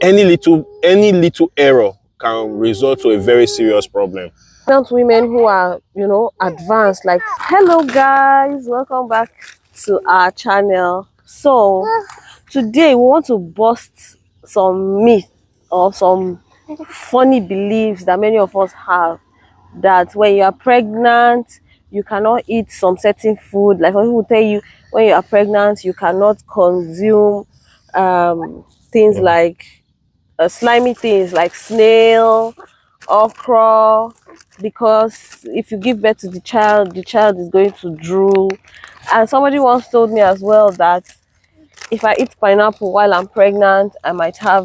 any little error can result to a very serious problem. Pregnant women who are, advanced, like, hello guys, welcome back to our channel. So today we want to bust some myth or some funny beliefs that many of us have, that when you are pregnant you cannot eat some certain food. Like, some people tell you when you are pregnant you cannot consume things like slimy things like snail, okra, because if you give birth to the child is going to drool. And somebody once told me as well that if I eat pineapple while I'm pregnant, I might I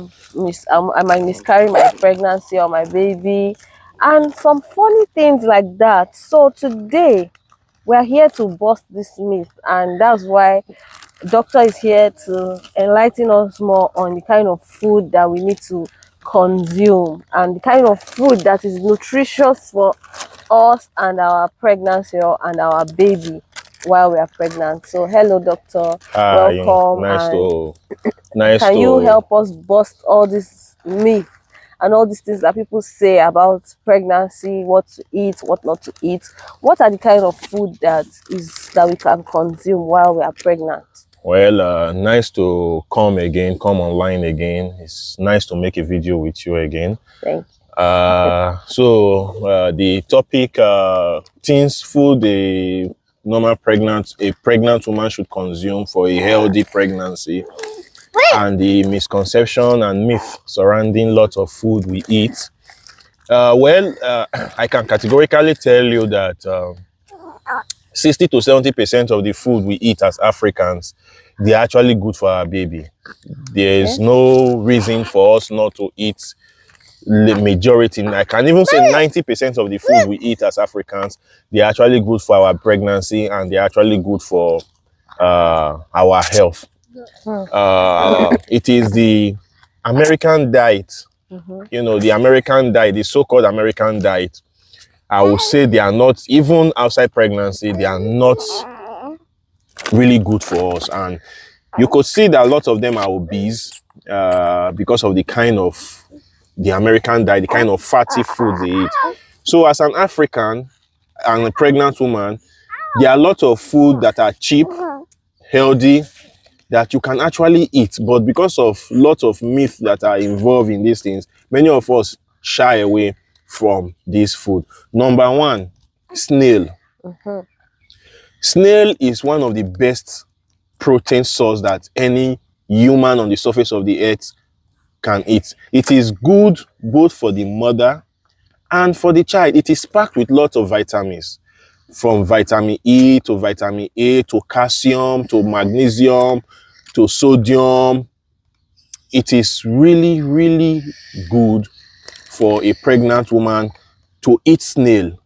might miscarry my pregnancy or my baby, and some funny things like that. So today we are here to bust this myth, and that's why doctor is here to enlighten us more on the kind of food that we need to consume and the kind of food that is nutritious for us and our pregnancy and our baby while we are pregnant. So hello doctor, Hi, welcome. nice And to nice can you to help us bust all this myth and all these things that people say about pregnancy, what to eat, what not to eat? What are the kind of food that we can consume while we are pregnant? Well, nice to come online again. It's nice to make a video with you again. Thank you. The topic, food a pregnant woman should consume for a healthy pregnancy, and the misconception and myth surrounding lots of food we eat. I can categorically tell you that 60 to 70% of the food we eat as Africans, they're actually good for our baby. There is no reason for us not to eat the majority. I can even say 90% of the food we eat as Africans, they're actually good for our pregnancy, and they're actually good for our health. It is the American diet, the American diet, the so-called American diet. I would say they are not, even outside pregnancy, they are not really good for us. And you could see that a lot of them are obese because of the American diet, the kind of fatty food they eat. So as an African and a pregnant woman, there are a lot of food that are cheap, healthy, that you can actually eat. But because of lots of myths that are involved in these things, many of us shy away from this food. Number one, snail. Snail is one of the best protein source that any human on the surface of the earth can eat. It is good both for the mother and for the child. It is packed with lots of vitamins, from vitamin E to vitamin A to calcium to magnesium to sodium. It is really, really good for a pregnant woman to eat snail.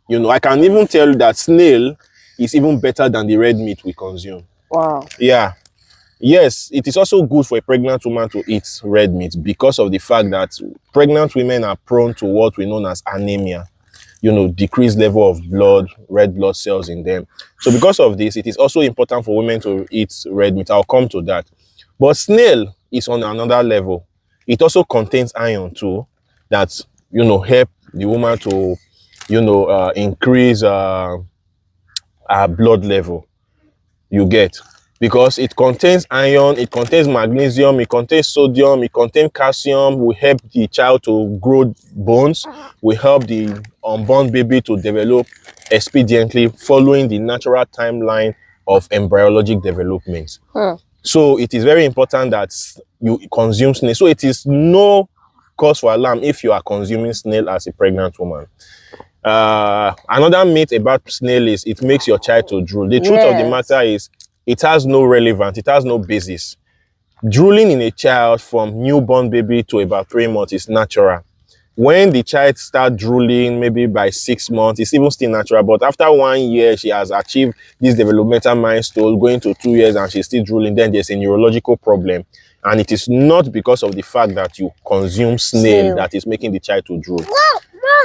I can even tell you that snail is even better than the red meat we consume. Wow. Yeah. Yes, it is also good for a pregnant woman to eat red meat because of the fact that pregnant women are prone to what we know as anemia. Decreased level of red blood cells in them. So because of this, it is also important for women to eat red meat. I'll come to that. But snail is on another level. It also contains iron too, that, help the woman to, increase her blood level. You get? Because it contains iron, it contains magnesium, it contains sodium, it contains calcium, will help the child to grow bones, will help the unborn baby to develop expediently following the natural timeline of embryologic development. So it is very important that you consume snail. So it is no cause for alarm if you are consuming snail as a pregnant woman. Another myth about snail is it makes your child to drool. The truth of the matter is it has no relevance, it has no basis. Drooling in a child from newborn baby to about 3 months is natural. When the child starts drooling, maybe by 6 months, it's even still natural. But after 1 year, she has achieved this developmental milestone, going to 2 years, and she's still drooling, then there's a neurological problem. And it is not because of the fact that you consume snail that is making the child to drool.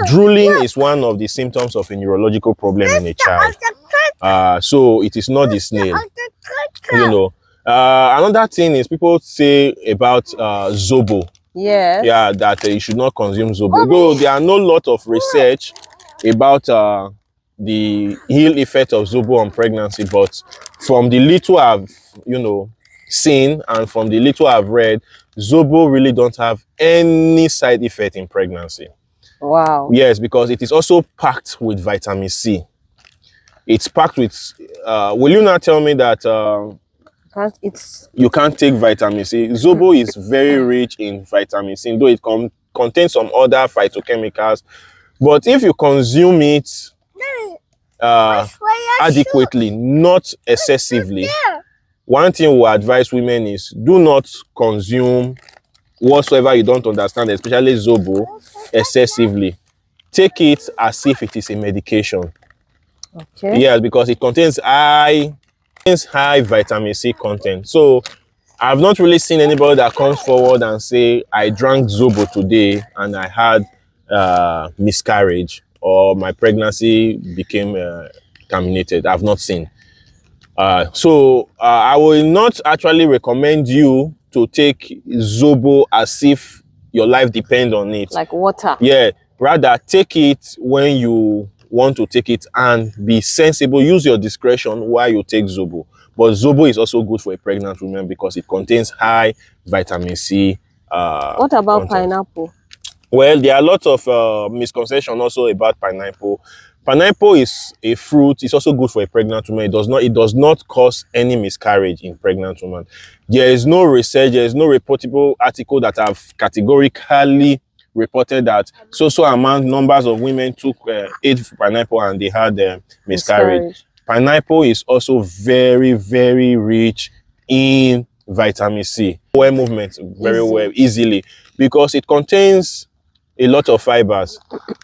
Drooling is one of the symptoms of a neurological problem in a child. So it is not the snail. Another thing is people say about Zobo. Yes. Yeah, that you should not consume zobo. Though there are no lot of research about the ill effect of zobo on pregnancy, but from the little I've seen and from the little I've read, zobo really don't have any side effect in pregnancy. Wow. Yes, because it is also packed with vitamin C. It's packed with. Will you not tell me that you can't take vitamin C? Zobo is very rich in vitamin C, though it contains some other phytochemicals. But if you consume it adequately, not excessively, one thing we advise women is do not consume whatsoever you don't understand, especially zobo, excessively. Take it as if it is a medication. Okay. Yes, because it contains high vitamin C content. So I've not really seen anybody that comes forward and say, I drank zobo today and I had miscarriage or my pregnancy became terminated. I've not seen. So I will not actually recommend you to take zobo as if your life depends on it. Like water. Yeah, rather take it when you want to take it and be sensible. Use your discretion while you take zobo. But zobo is also good for a pregnant woman because it contains high vitamin C. What about pineapple? Well, there are a lot of misconceptions also about pineapple. Pineapple is a fruit. It's also good for a pregnant woman. It does not cause any miscarriage in pregnant women. There is no research, there is no reportable article that have categorically reported that so amount numbers of women took ate pineapple and they had miscarriage. Pineapple is also very, very rich in vitamin C. Bowel movement very well, easily, because it contains a lot of fibers.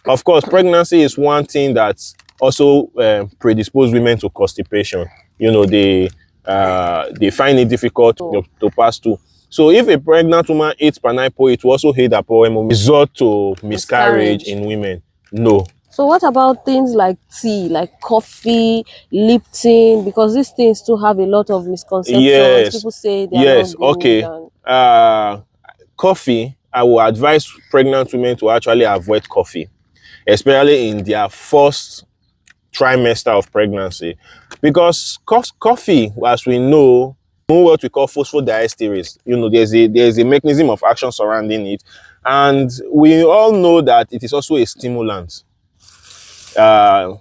Of course, pregnancy is one thing that also predisposes women to constipation. You know, they find it difficult to pass through. So if a pregnant woman eats pineapple, it will also aid her bowel movement. Result to miscarriage in women? No. So what about things like tea, like coffee, Lipton? Because these things too have a lot of misconceptions. Yes. People say they are not good. Okay. Coffee, I will advise pregnant women to actually avoid coffee, especially in their first trimester of pregnancy, because coffee, as we know what we call phosphodiesterase. You know, there's a mechanism of action surrounding it, and we all know that it is also a stimulant. Though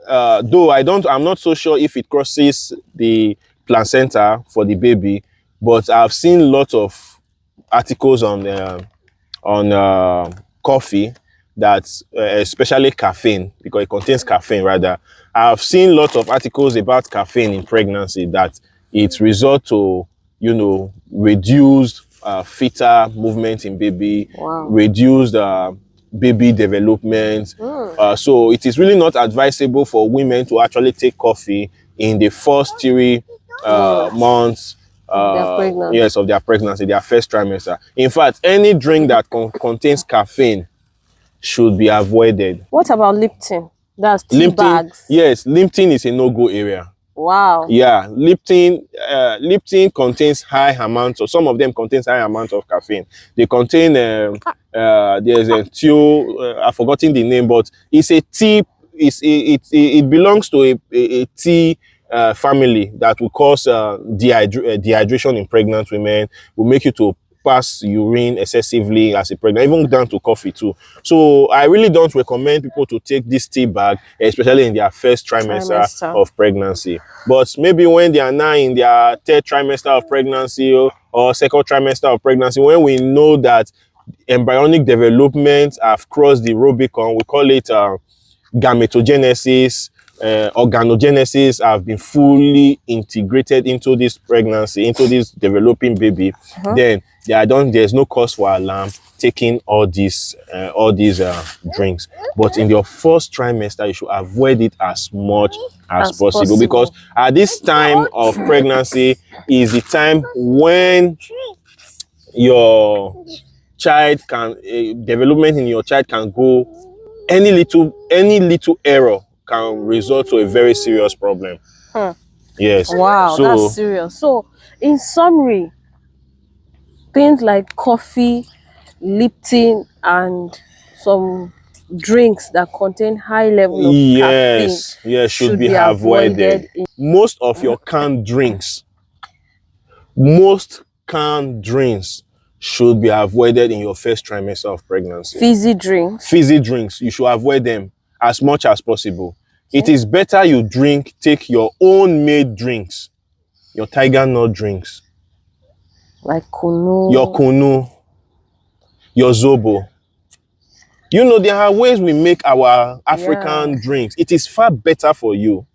I'm not so sure if it crosses the placenta for the baby, but I've seen lots of articles on coffee that especially caffeine, because it contains caffeine rather. I've seen lots of articles about caffeine in pregnancy, that it results to reduced fetal movement in baby, reduced baby development. So it is really not advisable for women to actually take coffee in the first 3 months of their pregnancy, their first trimester. In fact, any drink that contains caffeine should be avoided. What about Lipton? That's tea bags. Yes, Lipton is a no-go area. Wow. Yeah, Lipton contains high amounts of, some of them contains high amounts of caffeine. They contain there's a I've forgotten the name, but it's a tea. It belongs to a tea family that will cause dehydration in pregnant women, will make you to pass urine excessively as a pregnant, even down to coffee too. So I really don't recommend people to take this tea bag, especially in their first trimester of pregnancy. But maybe when they are now in their 3rd trimester of pregnancy or 2nd trimester of pregnancy, when we know that embryonic development have crossed the Rubicon, we call it gametogenesis, organogenesis have been fully integrated into this pregnancy, into this developing baby, then there's no cause for alarm taking all these drinks. But in your first trimester, you should avoid it as much as possible, because at this time of pregnancy is the time when your child development in your child can go, any little error can result to a very serious problem. Huh. Yes. Wow, that's serious. So, in summary, things like coffee, Lipton, and some drinks that contain high level of caffeine Yes, should be be avoided. avoided. Most of your canned drinks, most canned drinks should be avoided in your first trimester of pregnancy. Fizzy drinks. Fizzy drinks, you should avoid them as much as possible. It is better you take your own made drinks, your tiger nut drinks, like kunu. your kunu, your zobo. You know, there are ways we make our African drinks. It is far better for you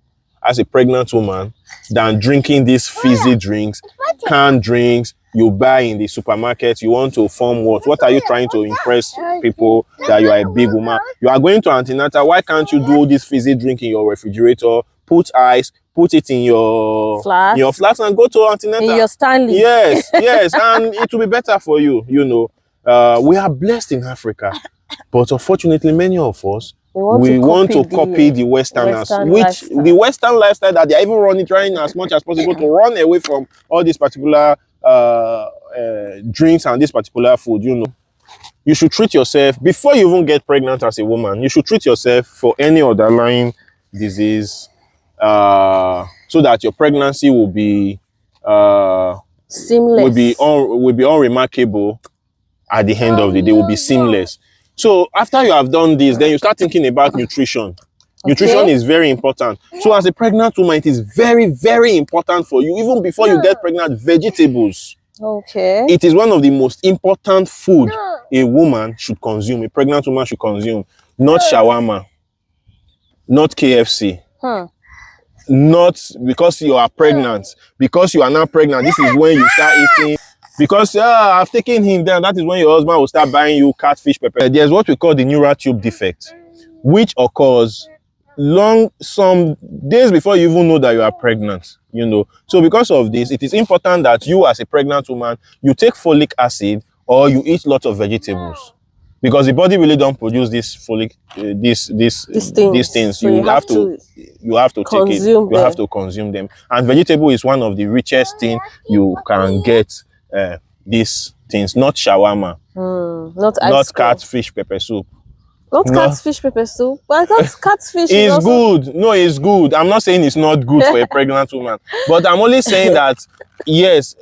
as a pregnant woman than drinking these fizzy drinks, canned drinks you buy in the supermarket. You want to form what? What are you trying to impress people that you are a big woman? You are going to antenatal. Why can't you do this fizzy drink in your refrigerator? Put ice, put it in your flask and go to antenatal. In your Stanley. Yes, and it will be better for you. You know, we are blessed in Africa, but unfortunately, many of us we want to copy the Westerners, the Western lifestyle that they are even trying as much as possible to run away from all these particular drinks and this particular food. You know, you should treat yourself before you even get pregnant as a woman. You should treat yourself for any underlying disease, so that your pregnancy will be seamless, will be unremarkable. At the end of the day, will be seamless. So after you have done this, then you start thinking about nutrition. Nutrition is very important. So as a pregnant woman, it is very, very important for you, even before you get pregnant, vegetables. Okay. It is one of the most important food a woman should consume, a pregnant woman should consume. Not shawarma, not KFC. Not because you are pregnant. Because you are now pregnant, this is when you start eating. Because I've taken him down, that is when your husband will start buying you catfish pepper. There's what we call the neural tube defect, which occurs some days before you even know that you are pregnant, you know. So because of this, it is important that you as a pregnant woman, you take folic acid or you eat lots of vegetables. Because the body really don't produce this folic, these things. So you have to take it. You have to consume them. And vegetable is one of the richest things you can get. These things, not shawarma, not catfish pepper soup. Not catfish pepper soup, but I thought catfish is also good. No, it's good. I'm not saying it's not good for a pregnant woman, but I'm only saying that yes,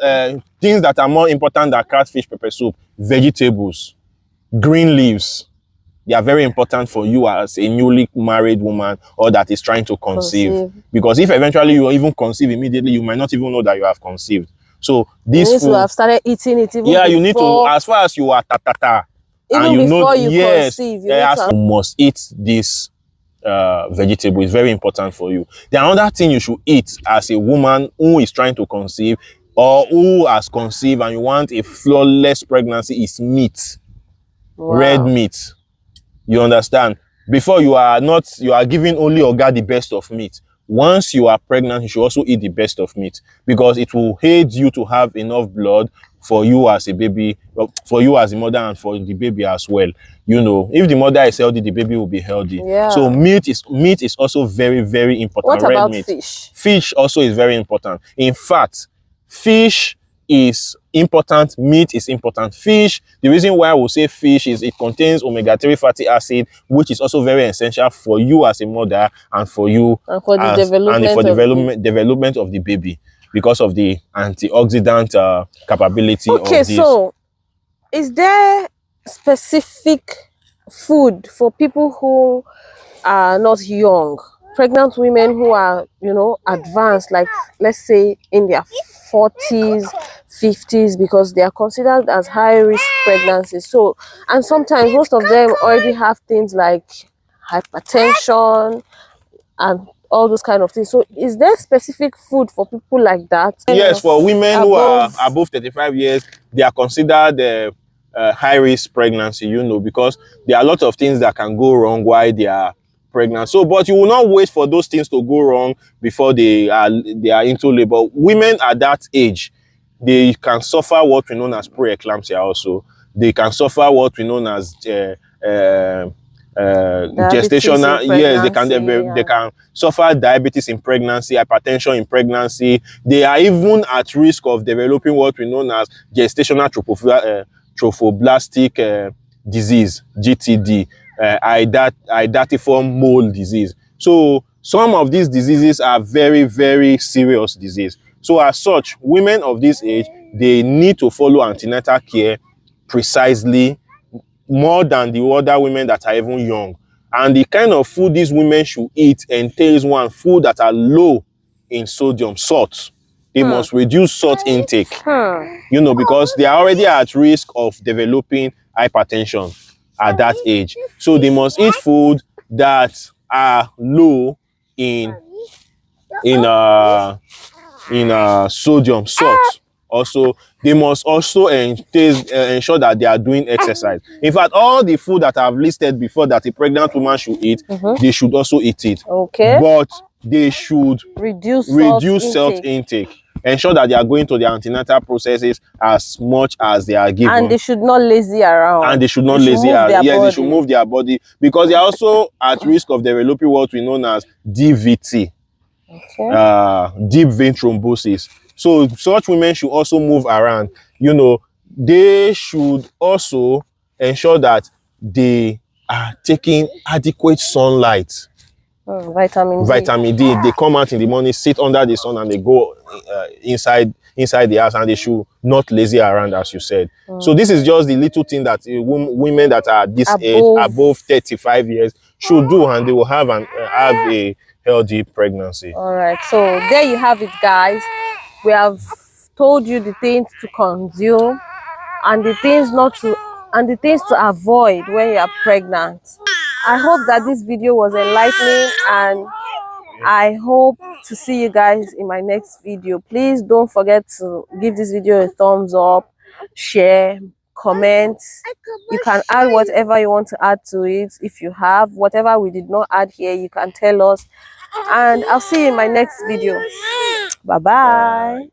things that are more important than catfish pepper soup, vegetables, green leaves, they are very important for you as a newly married woman or that is trying to conceive. Because if eventually you even conceive immediately, you might not even know that you have conceived. So this you need to have started eating it even you need to, as far as you are even and you before you conceive, you must eat this vegetable. Is very important for you. The another thing you should eat as a woman who is trying to conceive or who has conceived and you want a flawless pregnancy is meat. Red meat. You understand? Before you are giving only Oga the best of meat. Once you are pregnant, you should also eat the best of meat because it will aid you to have enough blood for you as a baby, for you as a mother and for the baby as well. You know, if the mother is healthy, the baby will be healthy. So meat is also very, very important. What about fish? Fish also is very important. In fact, fish is important, meat is important. Fish, the reason why I will say fish is it contains omega-3 fatty acid, which is also very essential for you as a mother and for you and for the development of the baby because of the antioxidant capability of this. So is there specific food for people who are not young, pregnant women who are, you know, advanced, like let's say in their 40s, 50s, because they are considered as high risk pregnancies? So, and sometimes most of them already have things like hypertension and all those kind of things. So is there specific food for people like that? Yes, for women who are above 35 years, they are considered high risk pregnancy, you know, because there are a lot of things that can go wrong while they are pregnant. So, but you will not wait for those things to go wrong before they are into labor. Women at that age, they can suffer what we know as preeclampsia also. They can suffer what we know as gestational, in yes, they pregnancy, can suffer diabetes in pregnancy, hypertension in pregnancy. They are even at risk of developing what we know as gestational trophoblastic disease, GTD, idatiform mole disease. So some of these diseases are very, very serious disease. So as such, women of this age, they need to follow antenatal care precisely, more than the other women that are even young. And the kind of food these women should eat entails, one, food that are low in sodium, salt. They must reduce salt intake, you know, because they are already at risk of developing hypertension at that age. So they must eat food that are low in sodium, salt. Also, they must also ensure that they are doing exercise. In fact, all the food that I've listed before that a pregnant woman should eat, they should also eat it. Okay. But they should reduce salt intake. Ensure that they are going to the antenatal processes as much as they are given. And they should not lazy around. And they should not lazy around. Yes, they should move their body, because they are also at risk of developing what we know as DVT. Okay. Deep vein thrombosis. So such women should also move around. You know, they should also ensure that they are taking adequate sunlight. Vitamin D. They come out in the morning, sit under the sun, and they go inside the house, and they should not lazy around, as you said. So this is just the little thing that women that are this age, above 35 years, should do, and they will have a healthy pregnancy. All right, so there you have it, guys. We have told you the things to consume and the things to avoid when you are pregnant. I hope that this video was enlightening, and I hope to see you guys in my next video. Please don't forget to give this video a thumbs up, share, comment. You can add whatever you want to add to it. If you have whatever we did not add here, you can tell us, and I'll see you in my next video. Bye bye.